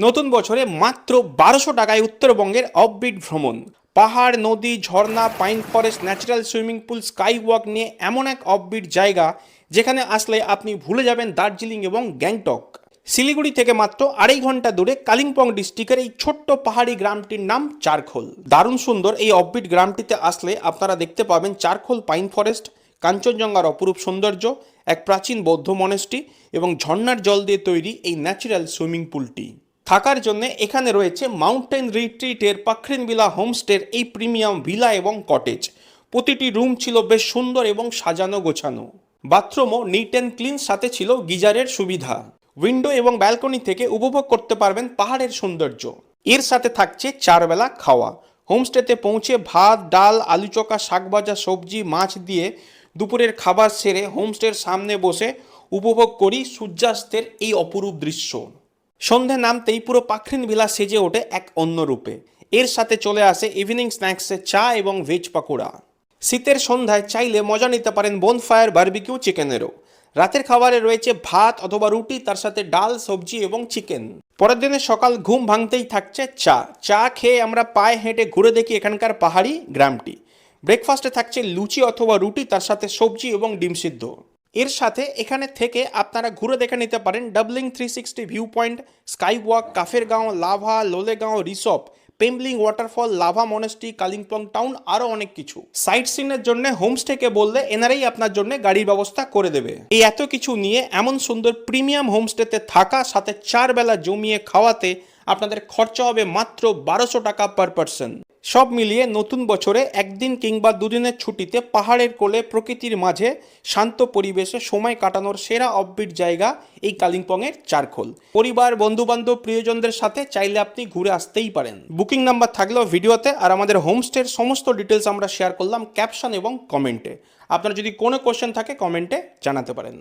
নতুন বছরে মাত্র 1200 টাকায় উত্তরবঙ্গের অফবিট ভ্রমণ। পাহাড়, নদী, ঝর্ণা, pine forest, natural swimming pool, sky walk নিয়ে এমন এক অফবিট জায়গা যেখানে আসলে আপনি ভুলে যাবেন দার্জিলিং এবং গ্যাংটক। শিলিগুড়ি থেকে মাত্র 2.5 ঘন্টা দূরে কালিম্পং ডিস্ট্রিক্টের এই ছোট্ট পাহাড়ি গ্রামটির নাম চারখোল। দারুণ সুন্দর এই অফবিট গ্রামটিতে আসলে আপনারা দেখতে পাবেন চারখোল পাইন ফরেস্ট, কাঞ্চনজঙ্ঘার অপরূপ সৌন্দর্য, এক প্রাচীন বৌদ্ধ মনেস্ট্রি এবং ঝর্ণার জল দিয়ে তৈরি এই ন্যাচারাল সুইমিং পুলটি। থাকার জন্য এখানে রয়েছে মাউন্টেন রিট্রিটের পাখরিন ভিলা হোমস্টের এই প্রিমিয়াম ভিলা এবং কটেজ। প্রতিটি রুম ছিল বেশ সুন্দর এবং সাজানো গোছানো। বাথরুমও নিট অ্যান্ড ক্লিন, সাথে ছিল গিজারের সুবিধা। উইন্ডো এবং ব্যালকনি থেকে উপভোগ করতে পারবেন পাহাড়ের সৌন্দর্য। এর সাথে থাকছে 4 বেলা খাওয়া। হোমস্টেতে পৌঁছে ভাত, ডাল, আলু চোখা, শাক ভাজা, সবজি, মাছ দিয়ে দুপুরের খাবার সেরে হোমস্টের সামনে বসে উপভোগ করি সূর্যাস্তের এই অপরূপ দৃশ্য। সন্ধে নামতেই পুরো পাখরিন ভিলা সেজে ওঠে এক অন্য রূপে। এর সাথে চলে আসে ইভিনিং স্ন্যাক্সে চা এবং ভেজ পাকোড়া। শীতের সন্ধ্যায় চাইলে মজা নিতে পারেন বোনফায়ার বারবিকিউ চিকেনেরও। রাতের খাবারে রয়েছে ভাত অথবা রুটি, তার সাথে ডাল, সবজি এবং চিকেন। পরের দিনের সকাল ঘুম ভাঙতেই থাকছে চা। চা খেয়ে আমরা পায়ে হেঁটে ঘুরে দেখি এখানকার পাহাড়ি গ্রামটি। ব্রেকফাস্টে থাকছে লুচি অথবা রুটি, তার সাথে সবজি এবং ডিম সিদ্ধ। এর সাথে এখানে থেকে আপনারা ঘুরে দেখে নিতে পারেন Dabling 360 viewpoint, sky walk, Kafer Gaon, Lava, Lolegaon Rishop, Pembling waterfall, Lava monastery, Kalimpong town, আরও অনেক কিছু। সাইট সিনের জন্য হোমস্টেকে বললে এনারাই আপনার জন্য গাড়ির ব্যবস্থা করে দেবে। এই এত কিছু নিয়ে এমন সুন্দর প্রিমিয়াম হোমস্টেতে থাকা, সাথে 4 বেলা জমিয়ে খাওয়াতে আপনাদের খরচা হবে মাত্র 1200 টাকা পার পারসন। সব মিলিয়ে নতুন বছরে একদিন কিংবা দুদিনের ছুটিতে পাহাড়ের কোলে প্রকৃতির মাঝে শান্ত পরিবেশে সময় কাটানোর সেরা অফবিট জায়গা এই কালিম্পংয়ের চারখোল। পরিবার, বন্ধুবান্ধব, প্রিয়জনদের সাথে চাইলে আপনি ঘুরে আসতেই পারেন। বুকিং নাম্বার থাকলেও ভিডিওতে, আর আমাদের হোমস্টের সমস্ত ডিটেলস আমরা শেয়ার করলাম ক্যাপশন এবং কমেন্টে। আপনার যদি কোনো কোশ্চেন থাকে কমেন্টে জানাতে পারেন।